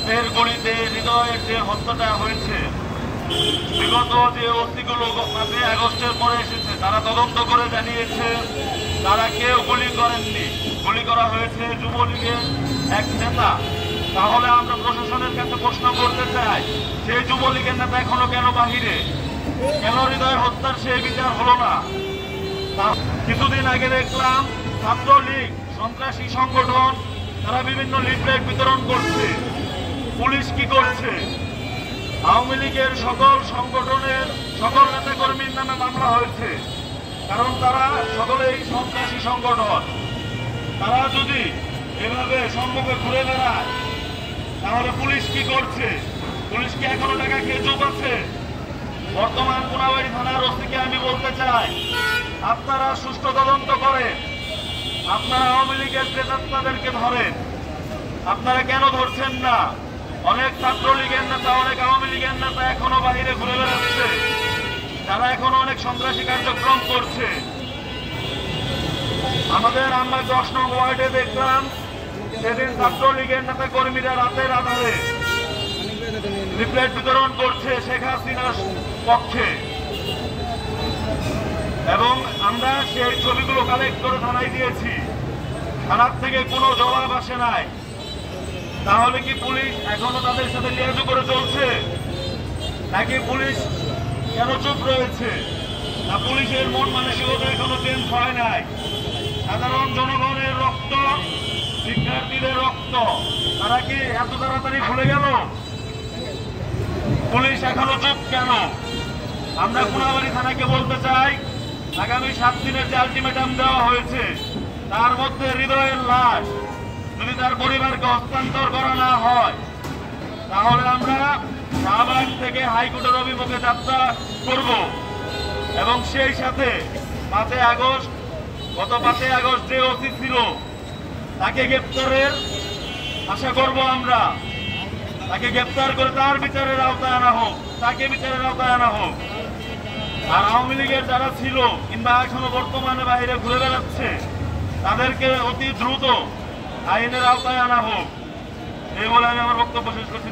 রক্তের গলিতে হৃদয়ের যে হত্যাটা হয়েছে, বিগত যে অস্তিগুলো 5 আগস্টের পরে এসেছে তারা তদন্ত করে জানিয়েছে তারা কেউ গুলি করেননি, গুলি করা হয়েছে যুবলীগের এক নেতা। তাহলে আমরা প্রশাসনের কাছে প্রশ্ন করতে চাই, সেই যুবলীগের নেতা এখনো কেন বাহিরে? কেন হৃদয়ের হত্যার সেই বিচার হলো না? কিছুদিন আগে দেখলাম ছাত্রলীগ সন্ত্রাসী সংগঠন, তারা বিভিন্ন লিফলেট বিতরণ করছে। পুলিশ কি করছে? আওয়ামী লীগের সকল সংগঠনের সকল নেতাকর্মীর নামে মামলা হয়েছে, কারণ তারা সকলেই সন্ত্রাসী সংগঠন। তারা যদি এভাবে সম্মুখে ঘুরে বেড়ায় তাহলে পুলিশ কি করছে? পুলিশ কি এখনো টাকা খেয়ে চুপ আছে? বর্তমান কোনাবাড়ি থানার ওসিকে আমি বলতে চাই, আপনারা সুষ্ঠু তদন্ত করেন, আপনারা আওয়ামী লীগের প্রেতাত্মাদেরকে ধরেন। আপনারা কেন ধরছেন না? অনেক ছাত্রলীগের নেতা, অনেক আওয়ামী লীগের নেতা এখনো বাহিরে ঘুরে বেড়াচ্ছে, তারা এখনো অনেক সন্ত্রাসী কার্যক্রম করছে। আমরা 10 নং ওয়ার্ডে দেখলাম সেদিন ছাত্রলীগের নেতা কর্মীরা রাতের আধারে লিফলেট বিতরণ করছে শেখ হাসিনার পক্ষে, এবং আমরা সেই ছবিগুলো কালেক্ট করে থানায় দিয়েছি। থানার থেকে কোনো জবাব আসে নাই। তাহলে কি পুলিশ এখনো তাদের সাথে লিয়াজু করে চলছে, নাকি পুলিশ কেন চুপ রয়েছে? না, পুলিশের মন মানসিকতা এখনো চেঞ্জ হয় নাই। সাধারণ জনগণের রক্ত, শিক্ষার্থীদের রক্ত, তারা কি এত তাড়াতাড়ি ভুলে গেল? পুলিশ এখনো চুপ কেন? আমরা কোনাবাড়ি থানাকে বলতে চাই, আগামী 7 দিনের যে আলটিমেটাম দেওয়া হয়েছে তার মধ্যে হৃদয়ের লাশ যদি তার পরিবারকে হস্তান্তর করা না হয় তাহলে আমরা শাহবাগ থেকে হাইকোর্টের অভিমুখে যাত্রা করব। এবং সেই সাথে 5 আগস্ট, গত 5 আগস্ট যে ওসি ছিল তাকে গ্রেপ্তারের আশা করব। আমরা তাকে গ্রেপ্তার করে তার বিচারের আওতায় আনা হোক, তাকে বিচারের আওতায় আনা হোক। আর আওয়ামী লীগের যারা ছিল কিংবা এখনো বর্তমানে বাইরে ঘুরে বেড়াচ্ছে তাদেরকে অতি দ্রুত আইনের আওতায় আনা হোক। এই বলে আমি আমার বক্তব্য শেষ করছি।